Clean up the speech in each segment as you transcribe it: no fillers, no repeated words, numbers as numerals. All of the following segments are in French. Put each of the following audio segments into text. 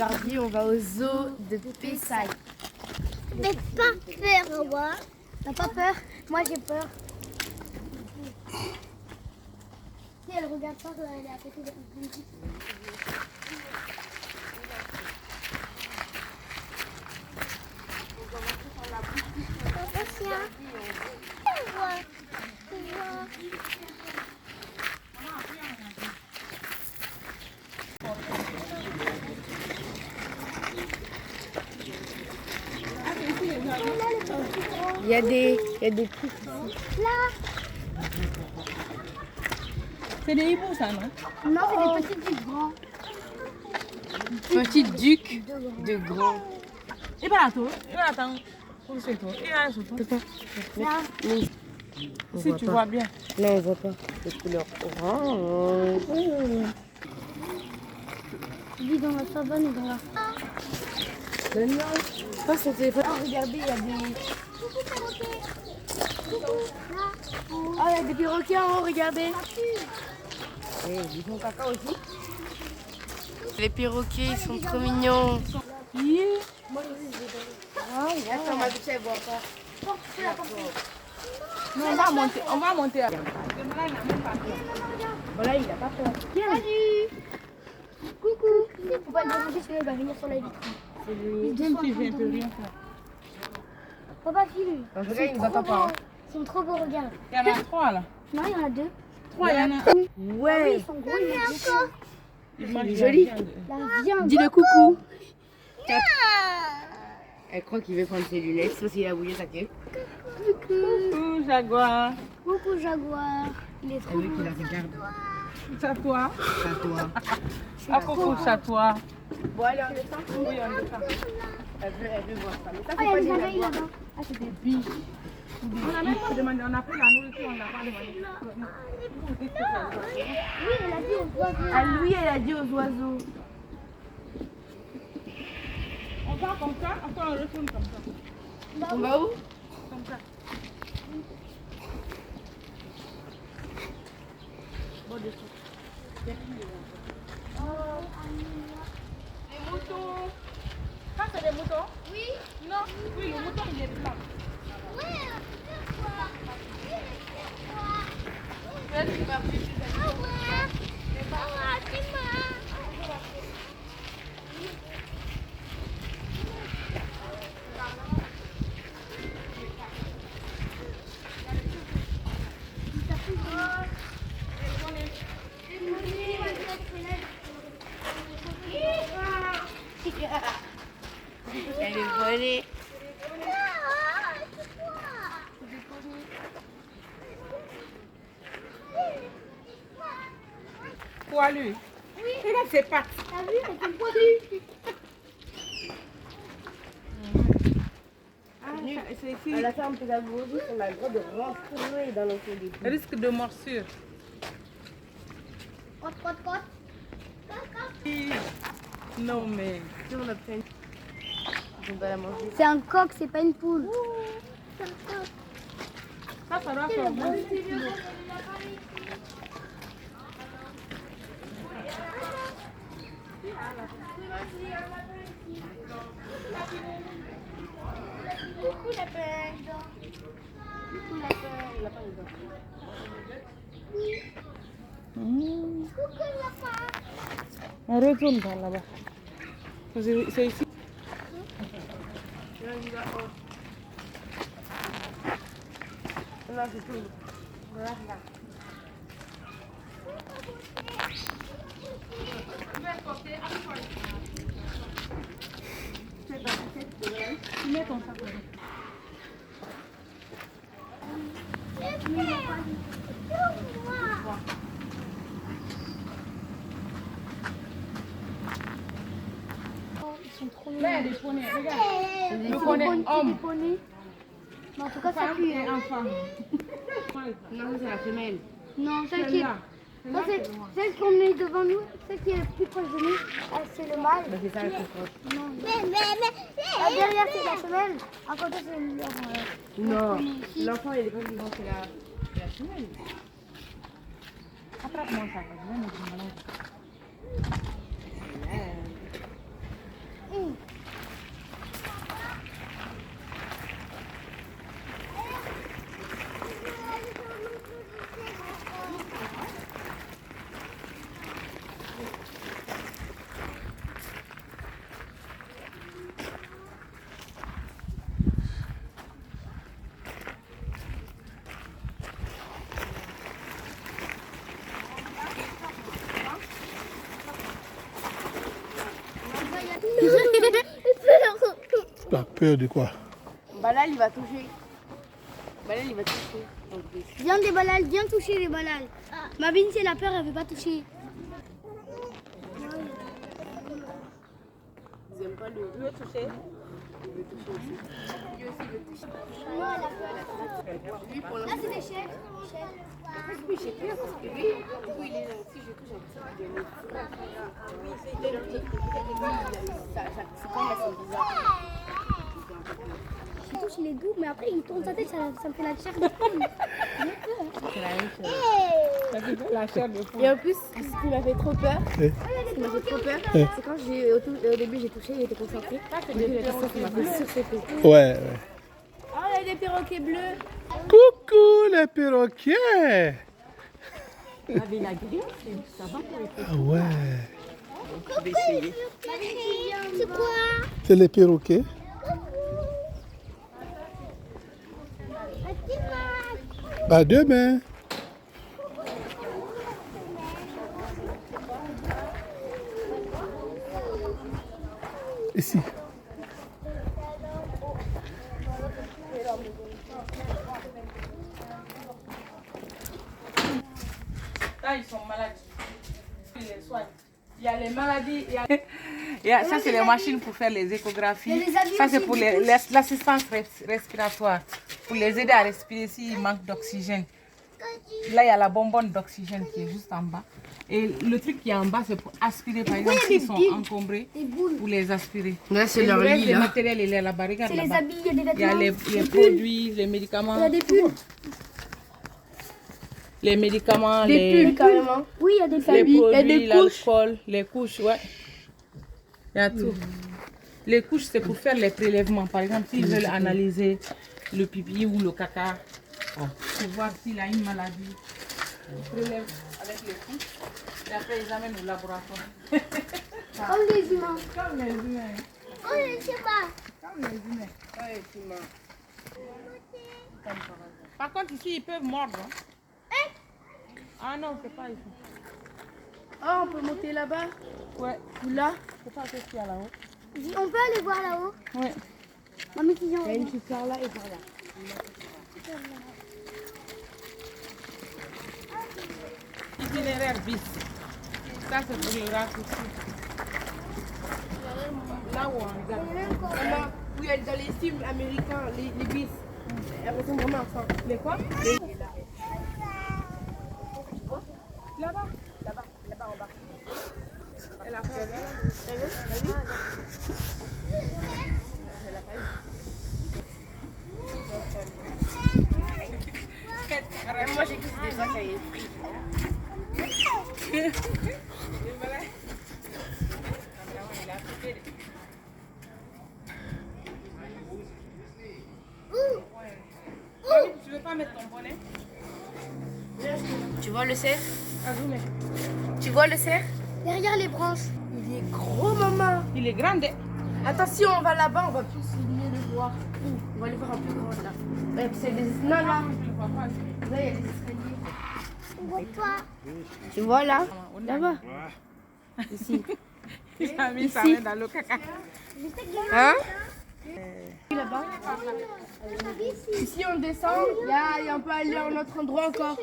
Aujourd'hui, on va au zoo de Pessac. Mais pas peur, moi. T'as pas peur? Moi, j'ai peur. Si elle regarde pas, elle est à côté de la. Il y a des trucs ici. Là. C'est des hiboux, ça, non? Non, c'est des petits grands. Petit duc de grand. Il va attendre. Il va attendre. Pour le secteur. Il va attendre. Là. Oui. Si tu vois bien. Non, on voit pas. Les couleurs orange. Il vit dans la savane et dans la. Non, pas son téléphone. Ah, regardez, il y a des... Ah, il y a des perroquets en haut, regardez. Et ils font caca aussi. Les perroquets, ils sont trop mignons. Attends, ma petite, elle voit pas. Non, on va monter. Voilà, il a pas peur. Salut. Coucou. Faut pas le déranger, sinon il va venir sur la vitre. C'est lui. Même si je viens, peut rien faire. Papa, file. En tout cas, il ne va pas. Hein. Ils sont trop beaux, regarde. Il y en a 3 là. Non, il y en a 2. 3, il y en a. Ouais. Ils sont gros, il y en a beaucoup. Ils mangent Joli. La viande. Dis-le coucou. Elle croit qu'il veut prendre ses lunettes, sauf s'il a bougé sa queue. Coucou, Jaguar. Coucou, Jaguar. Il est trop Elle veut beau. qu'il la regarde. Chatoire. C'est à toi. À coucou, chatoire. Bon, allez, on descend. Oui, on descend. Elle veut voir ça. Mais ça, Ah, c'est il y a pas des des abeilles jaguars. là-bas. Ah, c'est des biches. On a même pas demandé, on a pris la nourriture, on n'a pas demandé. Oui, elle a dit aux oiseaux. Ah, lui, elle a dit aux oiseaux. On va comme ça, après on retourne comme ça. On va où? Comme ça. Bon, dessus. Les moutons. Ça, c'est des moutons? Oui. Non, oui, le mouton, il est blanc. Elle est volée. Poilu. Oui. Regarde ses pattes. T'as vu, elles sont poilues. C'est ici. À la ferme pédagogique, on a le droit de rentrer dans nos colis. Risque de morsure. Côte. Non, mais. Si on obtient, on va la manger. C'est un coq, c'est pas une poule. Ça doit faire bon. Coucou lapin. Coucou lapin. Coucou lapin. On retourne par là-bas. C'est ici. Là, c'est tout. Voilà, là. Tu mets ton sac là. Ils sont trop mignons. Là, il y a des poneys, regarde. C'est Le poney homme. des poneys. Mais en tout cas, ça Femme pue. et Hein. enfant. Non, c'est la femelle. Non, celle qui est... Celle-là. Ça, c'est celle qu'on est devant nous, celle qui est plus proche de nous, c'est le mâle. Bah, c'est ça la plus proche. Non, là, derrière, c'est la femelle. À côté, c'est leur... Non, l'enfant, il est pas vivant, c'est la femelle. Attrape-moi ça, je vais me dire malade. peur de quoi? Balal, il va toucher. Balal, il va toucher. Viens des balals, viens toucher les balals. Ma bine, c'est la peur, elle veut pas toucher. Ils aiment pas le. Tu veux toucher? Il veut toucher aussi. Lui aussi, il veut toucher. Non, elle a peur. Lui, pour Là, l'instant. c'est des chèvres. Lui, je sais plus, parce que lui, du coup, il est là. Si je touche avec ça, il est c'est quand même assez bizarre. Il touche, il est doux, mais après, il tourne sa tête, ça me fait la chair de poule. C'est la même chose. Ça fait la chair de poule. Et en plus, ce qui m'a fait trop peur, Eh. ce qui m'a fait trop peur, c'est quand au début j'ai touché, il était concentré. Depuis la ça m'a fait sursauter. Ouais. Oh, il y a des perroquets bleus. Coucou les perroquets. Avec la grille, ça va pour les Ah ouais. Je vais essayer. C'est quoi? C'est les perroquets. Bah demain. Ici. Là, ils sont malades. Ils les soignent. Il y a les maladies. Ça, c'est les machines pour faire les échographies. Il y a les avions Ça, c'est aussi pour qui poussent. l'assistance respiratoire. Pour les aider à respirer s'il manque d'oxygène. Là, il y a la bonbonne d'oxygène qui est juste en bas. Et le truc qui est en bas, c'est pour aspirer, par exemple, s'ils sont encombrés, pour les aspirer. Là, c'est Et leur le reste lit, des là. matériels, il est là-bas. Regarde C'est les là-bas. habits, il y a des Il y a vêtements. les produits, les médicaments. Il y a des pulls. Les médicaments, Des pulls, carrément. Oui, il y a des les pulls. il y a produits, des couches. l'alcool, les couches, ouais. Il y a tout. Les couches, c'est pour faire les prélèvements. Par exemple, s'ils veulent analyser le pipi ou le caca, pour voir s'il a une maladie, ils prélèvent avec les couches. Et après, ils amènent au laboratoire. Comme les humains. Comme les humains. Oh, je sais pas. Comme les humains. Ouais, effectivement. Par contre, ici, ils peuvent mordre. Hein? Ah non, c'est pas ici. Oh, on peut monter là-bas. Ouais. Ou là. C'est pas ce qu'il y a là-haut. On peut aller voir là-haut. Ouais. Mamie qui vient. Il y a une qui part là et par là. Itinéraire bis. Ça, c'est pour le raccourci. Là où on regarde. Vraiment, oui, dans les films américains, les bis, elles ressemblent vraiment à ça. Les quoi? Là-bas, là-bas en bas. Elle a fait. Même moi, j'ai cru que c'était ça qui avait pris. Tu veux pas mettre ton bonnet? Tu vois le cerf? Ah, vous mettez. Tu vois le cerf? Derrière les branches. Il est gros, maman. Il est grand. Attends, si on va là-bas, on va plus mieux le voir. On va le voir un peu grand là. Ouais, c'est des... Non, là. Là, il y a des escaliers. On voit pas. Tu vois là? Là-bas. Ici. Il a mis sa main dans le caca. Hein? Là-bas. Ici, on descend. Et on peut aller à un autre endroit encore.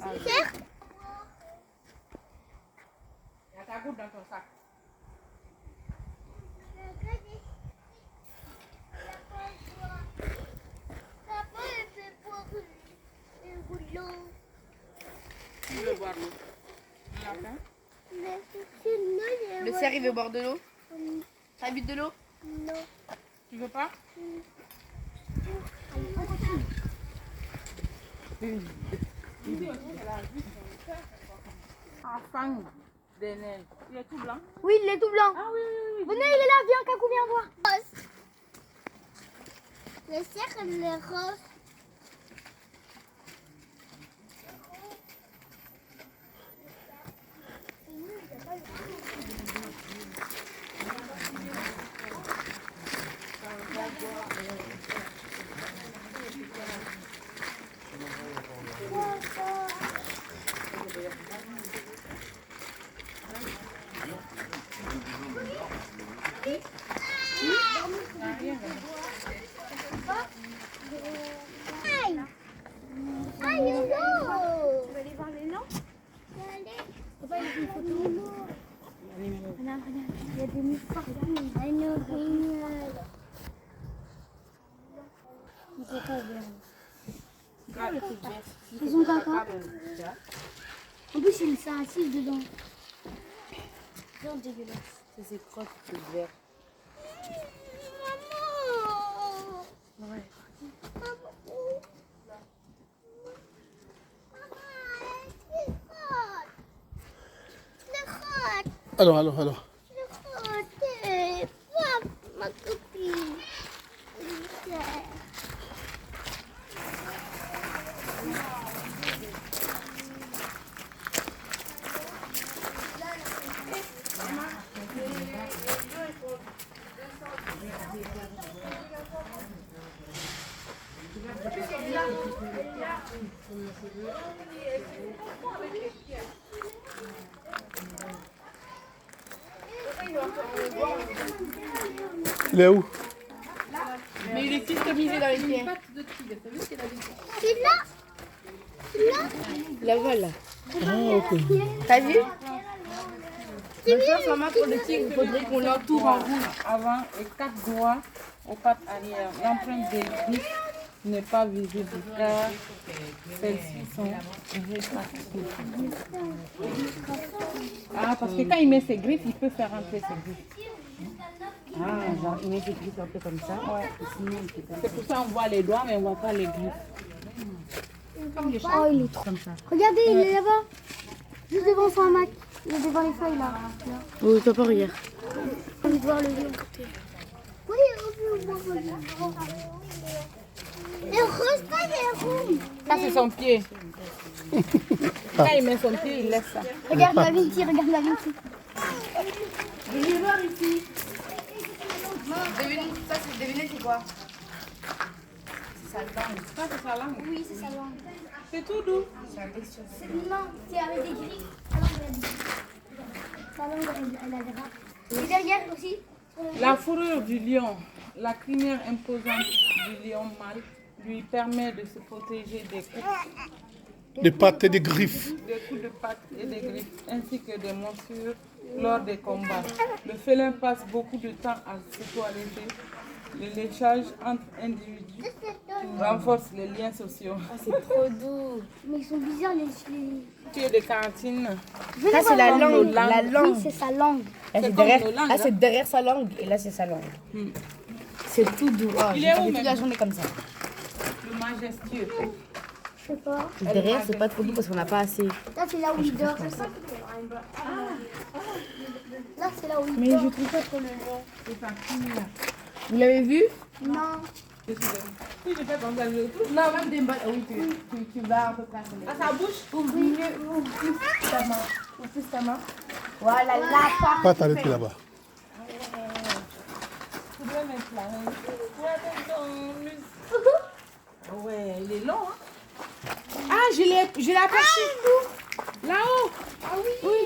C'est cerf. Il y a ta goutte dans ton sac. Tu veux boire l'eau? Le cerf, il veut boire de l'eau. Ça habite de l'eau? Non. Tu veux pas? Enfant des neiges. Il est tout blanc. Oui, il est tout blanc. Ah oui, oui, oui. Venez, il est là, viens, Kakou, viens voir. Le cerf, il est rose. Regarde, il y a des mouchoirs. Ils sont caca. En plus, il s'est assis dedans. C'est dégueulasse. C'est ses crottes de verre. Ouais. Alors. Ma copine. Il est où? Mais il est customisé dans les pieds. C'est là. Là-bas, là. Ah, ok. T'as vu? Maintenant, maman, pour le tigre, il faudrait qu'on l'entoure en rouge. Avant et 4 doigts aux pattes arrière. L'empreinte des griffes n'est pas visible car celles-ci sont rétractées. Ah, parce que quand il met ses griffes, il peut faire rentrer ses griffes. Ah, genre, il met ses griffes un peu comme ça. Ouais. Sinon, il fait C'est pour ça qu'on voit les doigts, mais on ne voit pas les griffes. Oh, il est trop. comme ça. Regardez, il est là-bas. Juste devant son hamac. Il est devant les feuilles là. Oh, papa, regarde. J'ai envie de voir le lion. Oui, on peut voir le lion. Le rose, pas le rouge. Ça, c'est son pied. Quand il met son pied, il laisse ça. Regarde la Vinci, regarde la Vinci. Venez voir ici. Devinez, ça, devinez, c'est quoi? C'est sa langue. Ça, c'est sa langue. Oui, c'est sa langue. C'est tout doux. Non, c'est avec des griffes. Sa langue, elle a des rats. Et derrière aussi. La fourrure du lion, la crinière imposante du lion mâle, lui permet de se protéger des coups Des pattes et des griffes. de pattes et des griffes, ainsi que des morsures lors des combats. Le félin passe beaucoup de temps à se toiletter. Le léchage entre individus renforce les liens sociaux. C'est trop doux. Mais ils sont bizarres les. Pied de carotine. Ça, c'est la Comme langue. nos La Oui, langue. c'est sa langue. Là, c'est comme derrière, nos langues, là, hein. c'est derrière sa langue. Et là, c'est sa langue. C'est tout doux. Oh, Il j'ai est passé où, toute même la journée comme ça. Le majestueux. Je sais pas. Derrière, c'est pas trop doux parce qu'on n'a pas assez. Là, c'est là où il dort. Là, c'est là où il Mais dort. je trouve pas trop le long. C'est pas fini, là. Vous l'avez vu? Non. Si je fais comme ça, je le touche. Non, même des balles. Oui, tu vas un peu près. À sa bouche. Ouvre mieux, ouvre plus ta main. Ouvre plus ta main. Voilà, là, pas. Pas t'arrêter là-bas. Tu dois mettre là. Ouais, il est long, hein. Ah, je l'ai aperçu. Là-haut. Ah oui. Oui.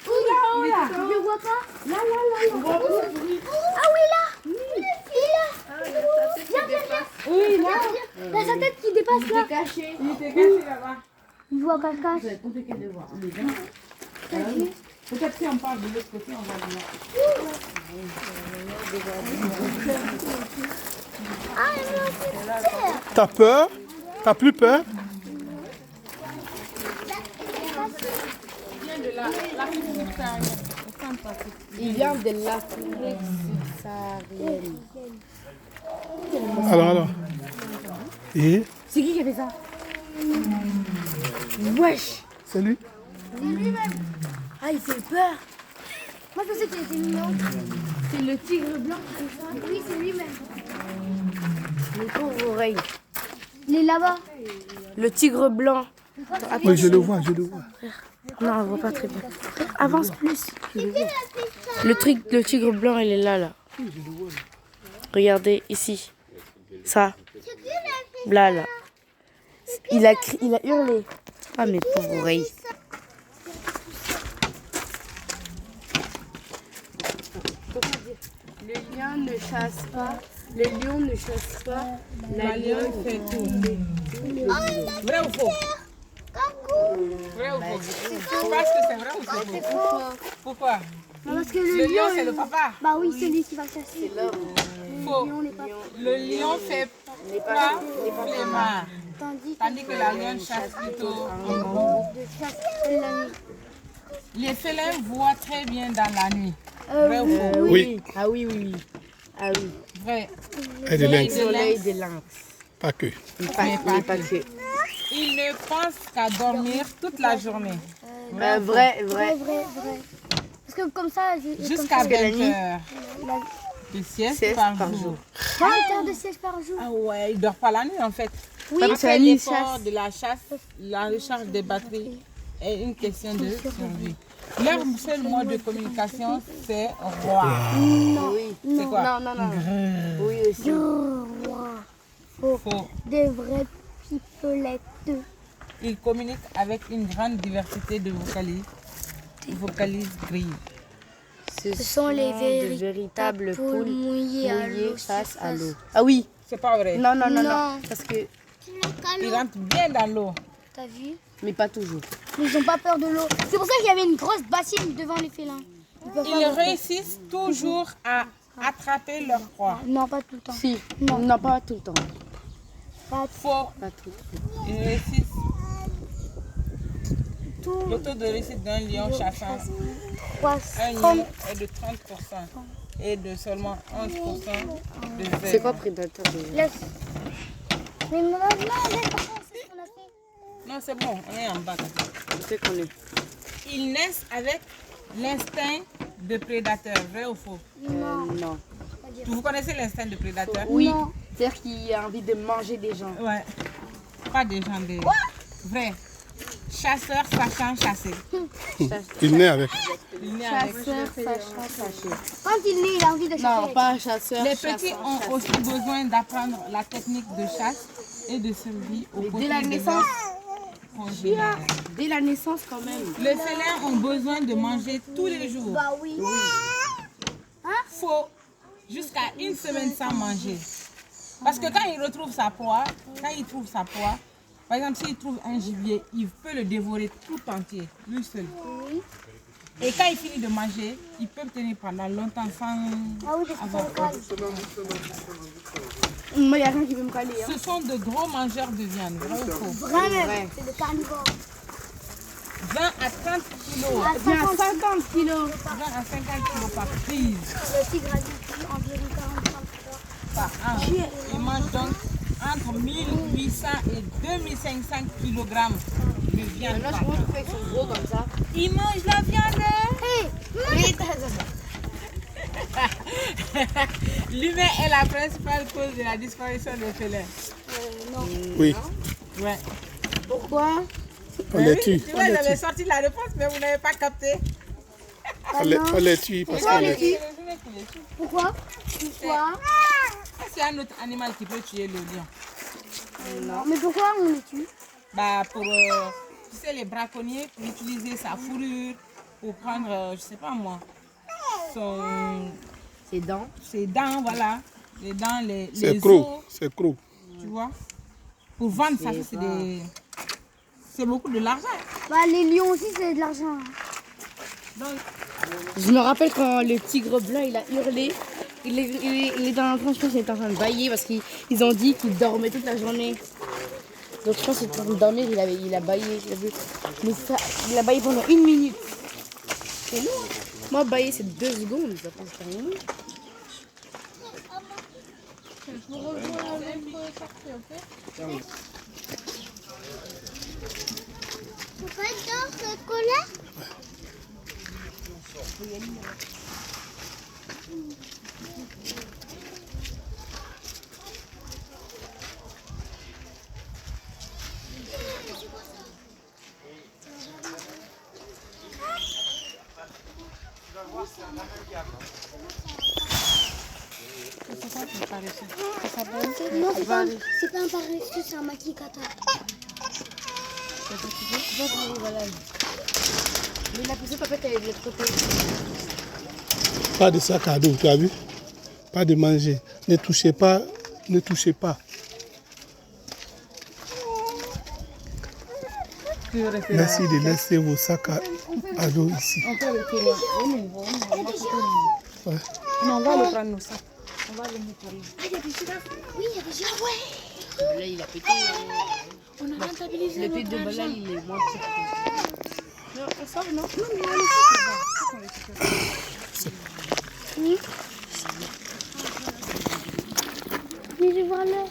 Là-haut, là. Je le vois pas. Là. Ah oui, là. Il est là. Oui, là. Là, sa tête qui dépasse là. Caché. Il était caché là-bas. Il voit pas le cache. Ça va être compliqué de voir. On est bien. Peut-être si on part de l'autre côté, on va le voir. Ah, non, T'as peur? T'as plus peur? Il vient de l'Afrique subsaharienne. Alors. Et? C'est qui a fait ça? Wesh! C'est lui? c'est lui-même. Ah, il fait peur! Moi, je pensais qu'il était mignon. C'est le tigre blanc. Oui, c'est lui-même. Les pauvres oreilles. Il est là-bas. Le tigre blanc. Oui, je le vois. Non, on voit pas très bien. Avance plus. Le tigre blanc, il est là. Regardez ici. Ça. Là. Il a hurlé. Ah, mes pauvres oreilles. Le lion ne chasse pas. Le lion ne chasse pas. La lionne fait tout. Vrai ou faux? Vrai ou faux? Tu penses que c'est vrai ou c'est faux? Pourquoi? Non, parce que Le lion, c'est le papa. Bah oui, celui qui va chasser. Faux. Le lion n'est pas. Le lion fait pas flemmard. Tandis que la lionne chasse plutôt en groupe. De chasse la nuit. Les félins voient très bien dans la nuit. Vrai ou faux? Oui. Ah oui, oui, oui. Ah oui. Vrai. Et des lynx. Soleil des lynx. Pas que. Mais pas Pas que. Ils ne pensent qu'à dormir toute la journée. Vrai, Vrai, vrai. vrai. Parce que comme ça, Jusqu'à 20 heures la... de sieste Sieste par par jour. 20 heures de sieste par jour. Ah ouais, ils ne dorment pas la nuit en fait. Oui, Parce que la Après nuit, l'effort chasse. de la chasse, la recharge des batteries est une question de survie. Leur seul mode de communication, c'est roi. non. Oui. C'est quoi? Non, non, non. Oui aussi. Faux. Des vraies pipelettes. Ils communiquent avec une grande diversité de vocalises grilles. Ce sont les de véritables poules mouillées à l'eau. face à l'eau. Ah oui. C'est pas vrai. Non, non, non, non. Non. Parce que... Ils rentrent bien dans l'eau. T'as vu? Mais pas toujours. Ils n'ont pas peur de l'eau. C'est pour ça qu'il y avait une grosse bassine devant les félins. Ils réussissent toujours à attraper leur proie. Non, pas tout le temps. Si. Non. Non, pas tout le temps. Faux. Pas tout. Ils réussissent. Tout Le taux de réussite d'un lion chassant, un 30. lion est de 30% et de seulement 11% de zèbre. C'est quoi prédateur déjà? Laisse. Mais non, laisse pas, c'est ce qu'on a fait. Non, c'est bon, on est en bas. Je sais qu'on est. Ils naissent avec l'instinct de prédateur, vrai ou faux? Non. Vous connaissez l'instinct de prédateur? Oui. Non. C'est-à-dire qu'il a envie de manger des gens. Ouais. Pas des gens des... Vrai. Chasseur sachant chasser. Il naît avec. Il naît avec. Chasseur sachant chasser. Quand il naît, il a envie de chasser. Non, pas chasseur. Les petits ont aussi besoin d'apprendre la technique de chasse et de survie au Mais côté dès la de naissance, leurs congénères. dès la naissance quand même. Les félins ont besoin de manger tous les jours. Bah oui. Faux. Jusqu'à une semaine sans manger. Parce que quand il retrouve sa proie, par exemple s'il trouve un gibier, il peut le dévorer tout entier, lui seul. Et quand il finit de manger, il peut tenir pendant longtemps sans Ah oui, parce que avoir ça faim. le cale. Moi, il n'y a rien qui veut me caler. Hein. Ce sont de gros mangeurs de viande, vrai ou faux? Vraiment, Ouais. c'est le carnivore. 20 à 30 kilos, À Bien 50 50 kilos. 20 à 50 kilos par prise, le tigre a dit environ 43. par an. Il mange donc entre 1800 et 2500 kg de viande Là, par je an. pense qu'ils sont gros comme ça. Il mange la viande. L'humain est la principale cause de la disparition des félins. Oui. Ouais. Pourquoi? On les tue. Tu vois, j'avais sorti la réponse, mais vous n'avez pas capté. On les tue parce qu'on les tue. Pourquoi? Pourquoi? C'est un autre animal qui peut tuer le lion. Mais pourquoi on les tue? Bah, pour, tu sais, les braconniers, pour utiliser sa fourrure, pour prendre, je sais pas moi, Ses dents. ses dents, voilà. Les dents, les C'est os, gros. C'est gros. tu vois. Pour vendre ça, c'est beaucoup de l'argent. Bah les lions aussi c'est de l'argent. Donc, Je me rappelle quand le tigre blanc il a hurlé. Il est dans l'entrée, je pense qu'il était en train de bailler parce qu'ils ont dit qu'il dormait toute la journée. Donc je pense qu'il était en train de dormir, il a baillé. Mais ça, il a baillé pendant 1 minute. C'est long. Moi, bailler c'est 2 secondes, ça prend pas une minute. Pourquoi dans ce colère? Non, c'est pas un paresseux, c'est un makikata. Mais la poussée peut-être elle est de l'autre côté. Pas de sac à dos, tu as vu? Pas de manger. Ne touchez pas. Ne touchez pas. que rester Merci là. de laisser vos sacs à dos ici. On peut le tenir. Ouais. Non, on va aller prendre nos sacs. On va les mettre là. Ah, il y a des girafes. Oui, il y a des girafes. Là, il a pété. On a rentabilisé Le pied notre de argent. Bala, il est moins petit. Non, on sort, non? Non, mais on les fait là-bas. Oui. Mais je vois là.